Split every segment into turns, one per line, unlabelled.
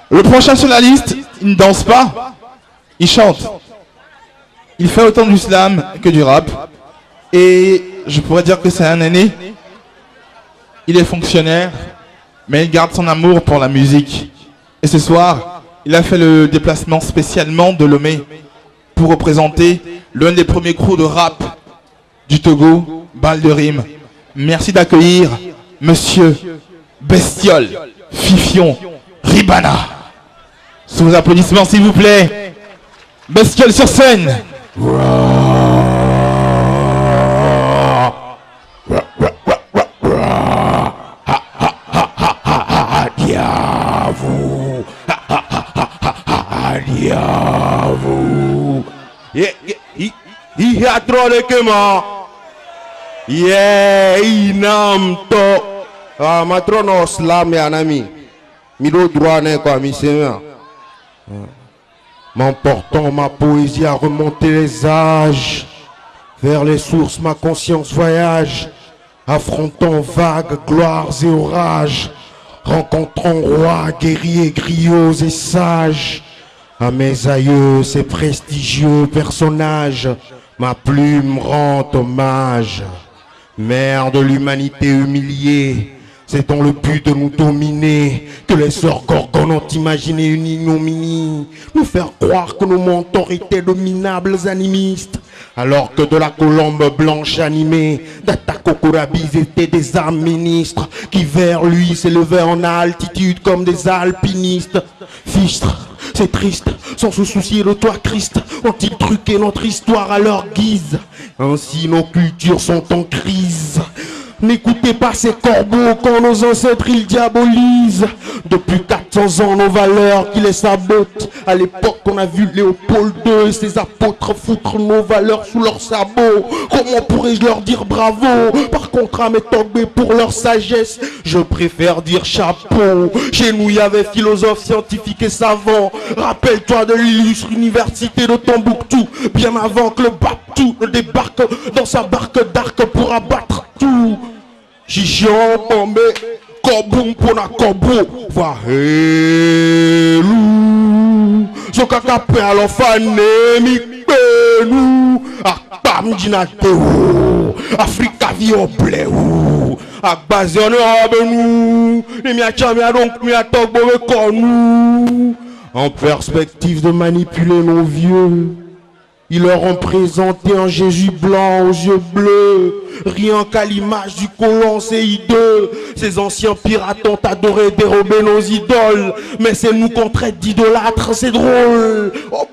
Le prochain sur la liste, il ne danse pas, il chante. Il fait autant du slam que du rap. Et je pourrais dire que c'est un aîné. Il est fonctionnaire, mais il garde son amour pour la musique. Et ce soir, il a fait le déplacement spécialement de Lomé pour représenter l'un des premiers crews de rap du Togo, Balle de Rime. Merci d'accueillir Monsieur Bestiole, Fifion, Ribana. Sous vos applaudissements, s'il vous plaît. Bestiole sur scène.
Il y a trop de quema. Yeah, inam to. Ah, matronos la me anami. Milo droit n'est quoi, mi seigneur. M'emportant ma poésie à remonter les âges. Vers les sources, ma conscience voyage. Affrontant vagues, gloires et orages. Rencontrant rois, guerriers, griots et sages. À mes aïeux, ces prestigieux personnages, ma plume rend hommage. Mère de l'humanité humiliée, c'est dans le but de nous dominer que les sœurs Gorgones ont imaginé une ignominie. Nous faire croire que nos mentors étaient de minables animistes, alors que de la colombe blanche animée, d'Atakokorabis étaient des armes ministres, qui vers lui s'élevaient en altitude comme des alpinistes. Fichtre, c'est triste, sans se soucier de toi Christ, ont-ils truqué notre histoire à leur guise. Ainsi nos cultures sont en crise. N'écoutez pas ces corbeaux quand nos ancêtres ils diabolisent. Depuis 400 ans nos valeurs qui les sabotent. À l'époque on a vu Léopold II et ses apôtres foutre nos valeurs sous leurs sabots. Comment pourrais-je leur dire bravo? Par contre à mes togbés pour leur sagesse, je préfère dire chapeau. Chez nous il y avait philosophes, scientifiques et savants. Rappelle-toi de l'illustre université de Tombouctou, bien avant que le Baptou ne débarque dans sa barque d'arc pour abattre tout. Chichion tombé, koboum pour la kobo. Va helou. Sokaka pe alors fané mi penou. Akam dinateo. Afrika vi au blé ou. Akbazé on nous. Et mi a chamia donc mi a togbo me konou. En perspective de manipuler nos vieux. Ils leur ont présenté un Jésus blanc aux yeux bleus. Rien qu'à l'image du colon, c'est hideux. Ces anciens pirates ont adoré dérober nos idoles. Mais c'est nous qu'on traite d'idolâtres, c'est drôle. Oh,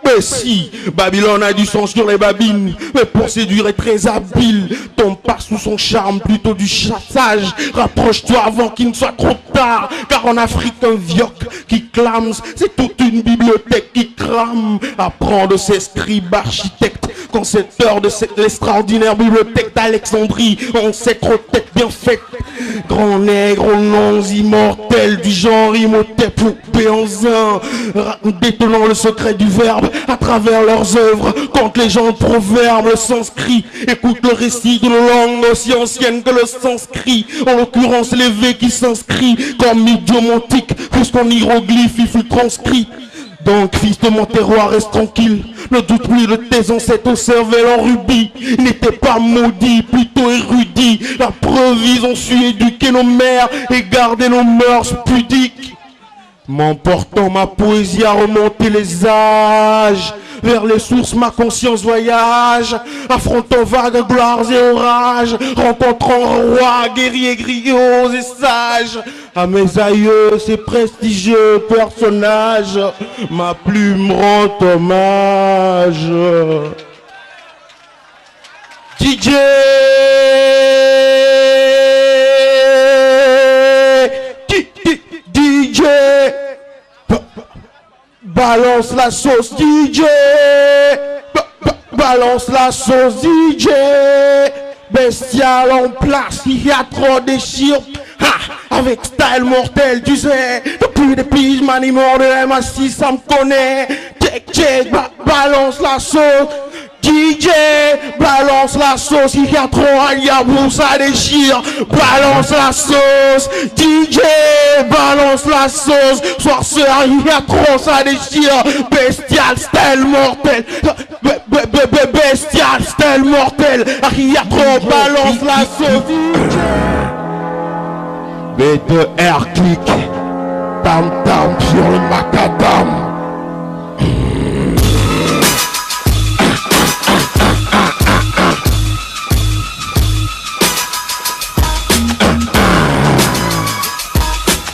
mais si, Babylone a du sang sur les babines. Mais pour séduire est très habile. Tombe pas sous son charme, plutôt du chassage. Rapproche-toi avant qu'il ne soit trop tard. Car en Afrique, un vioc qui clame, c'est toute une bibliothèque qui crame. Apprends de ces scribes architectes qu'en cette heure de l'extraordinaire bibliothèque d'Alexandrie, on sait trop tête bien faite. Grand nègre aux noms immortels du genre Imhotep ou Béanzin, détenant le secret du verbe à travers leurs œuvres. Quand les gens proverbes le sanskrit, écoute le récit d'une langue aussi ancienne que le sanskrit, en l'occurrence l'évé qui s'inscrit comme idiomantique, puisqu'en hiéroglyphe il fut transcrit. Donc, fils de mon terroir, reste tranquille. Ne doute plus de tes ancêtres au cervelle en rubis. Ils n'étaient pas maudits, plutôt érudits. La preuve, ils ont su éduquer nos mères et garder nos mœurs pudiques. M'emportant ma poésie à remonter les âges. Vers les sources, ma conscience voyage. Affrontant vagues, gloires et orages. Rencontrant rois, guerriers, griots et sages. À mes aïeux, ces prestigieux personnages, ma plume rend hommage. DJ DJ balance la sauce DJ balance la sauce DJ Bestial en place, il y a trop de chirps. Avec style mortel, tu sais. Depuis des piges, manimore de MA6, ça me connaît. Check, balance la sauce. DJ, balance la sauce. Il y a trop à yabou, ça déchire. Balance la sauce. DJ, balance balance la sauce. Soirceur, il y a trop, ça déchire. Bestial, style mortel. Bestial, style mortel. Il y a trop, balance la sauce. B2R click. Tam tam sur le macadam.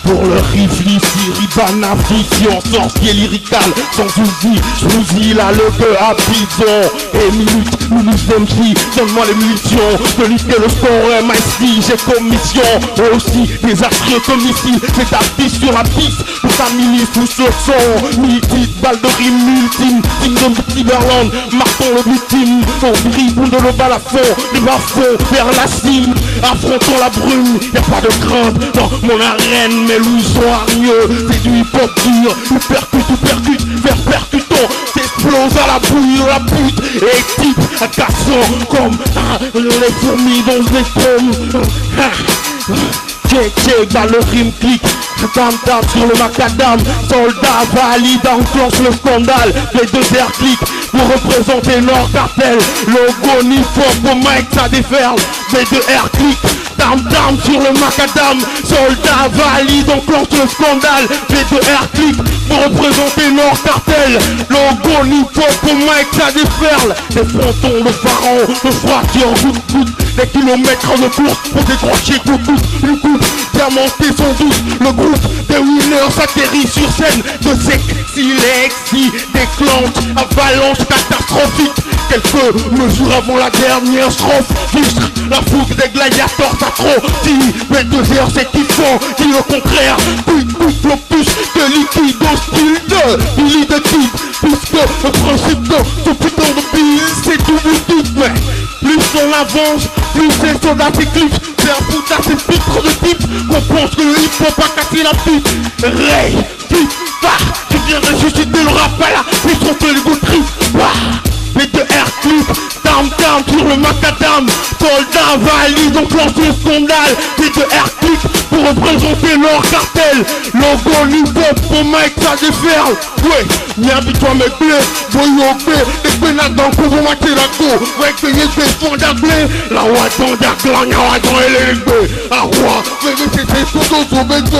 Pour le rifli, ribana, fiction, sorcier lyrical, sans souci, Slouzy, là le gueux à bison. Et minute, MC, donne-moi les munitions, de lutter le score, MIC, j'ai commission. Aussi, désastreux comme ici, c'est ta piste sur la piste, pour ta milice, pousse le son, mythique, balle de rime ultime, team de Cyberland, marquons le victime, on brille, boule de l'obal à fond, les bas-fonds, vers la cime, affrontons la brume, y'a pas de crainte dans mon arène, mais loups sont hargneux, c'est du hip-hop dur, tout percute, faire percutant, t'explose à la bouille, la pute, et type à 400 comme les fourmis dont je les tombe. Check, dans le rime click, tam sur le macadam, soldat valide, enclenche le scandale, les deux airs click pour représenter Nord Cartel, logo ni fort pour Mike ça déferle, les deux airs click, tam sur le macadam, soldat valide, enclenche le scandale, les deux airs click pour représenter Nord Cartel, logo ni fort pour Mike ça déferle, les frontons, le pharaon, le fracture, goutte, des kilomètres de course pour décrocher une coupe, diamanté son douce, le groupe des winners atterrit sur scène de sexy Lexi, déclenche avalanche catastrophique, quelques mesures avant la dernière strophe, illustre la fougue des gladiateurs s'atrophie, mais 2 heures c'est kiffant, dit le contraire, quick l'opus de liquide hostile de lit de type, puisque le principe de ce putain de bille c'est tout but, mais plus on avance, plus ces soldats s'éclipsent, faire foutre à ces pitres de type, qu'on pense que le hip-hop a cassé la pute. Ray, type, tu viens de susciter le rap à la puce, on fait le goût de trip, B2R clip, tam sur le macadam, soldat valide, on lance le scandale, B2R clip pour représenter leur cartel, logo hip-hop pour Mike ça déferle, ouais, viens toi mes blés, voyons B, les pénales dans le coup, vous matez la go, ouais, que y'a des fonds d'ablé, la roi d'anglan, y'a roi dans les la roi, mais c'est photos sur BD,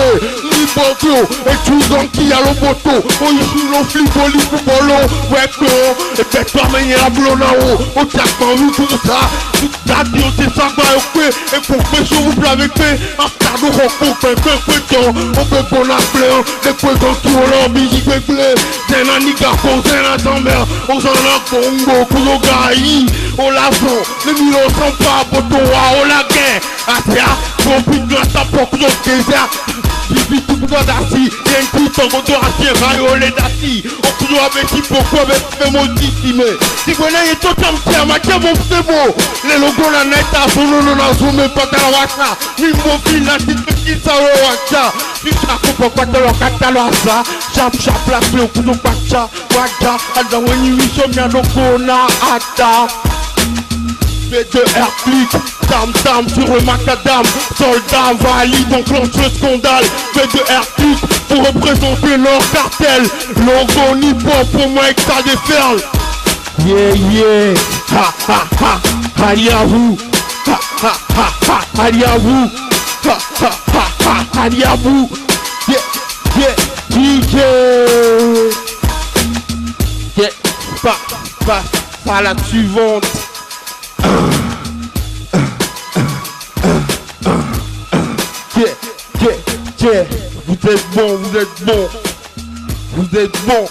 Liboto, et tout dans qui a le poteau, on y joue l'on flip, on lit pour bolo, ouais, que, et peut-être pas mener la blonde en haut, on t'a pas vu tout ça, toute ta vie, on t'est ça, bah, ok, et pour que je vous plave avec mes, un cadeau, on peut on peut qu'on a plein, des présents qui ont leur musique blé, c'est un nigga, c'est un tambeur, on s'en a Congo, Koulogaï, on la vend, les millions sont pas, Botoa, on la guerre, Atia, on pique la tape, on désert, Bibi tout le monde assis, y'a une toute en moto assis, raillolé d'assis, on peut avec qui pourquoi avec mes motifs, si vous n'avez tout un petit amateur, mon c'est beau, les logos la net à son nom, on a zoomé pas dans la waka, ni mon fil, la petite petite, ça va waka, tu t'as compris pas de leur catalogue, ça, chap, la clé au coup de pacha, waka, à dans une émission, y'a donc on a ata. B2R click, tam sur le macadam, soldat valide, enclenche le scandale, B2R click pour représenter leur cartel, logo hip-hop pour Mike ça déferle. Yeah, allez à vous, allez à vous, allez à vous, pas la suivante. Vous êtes bon, vous êtes bon.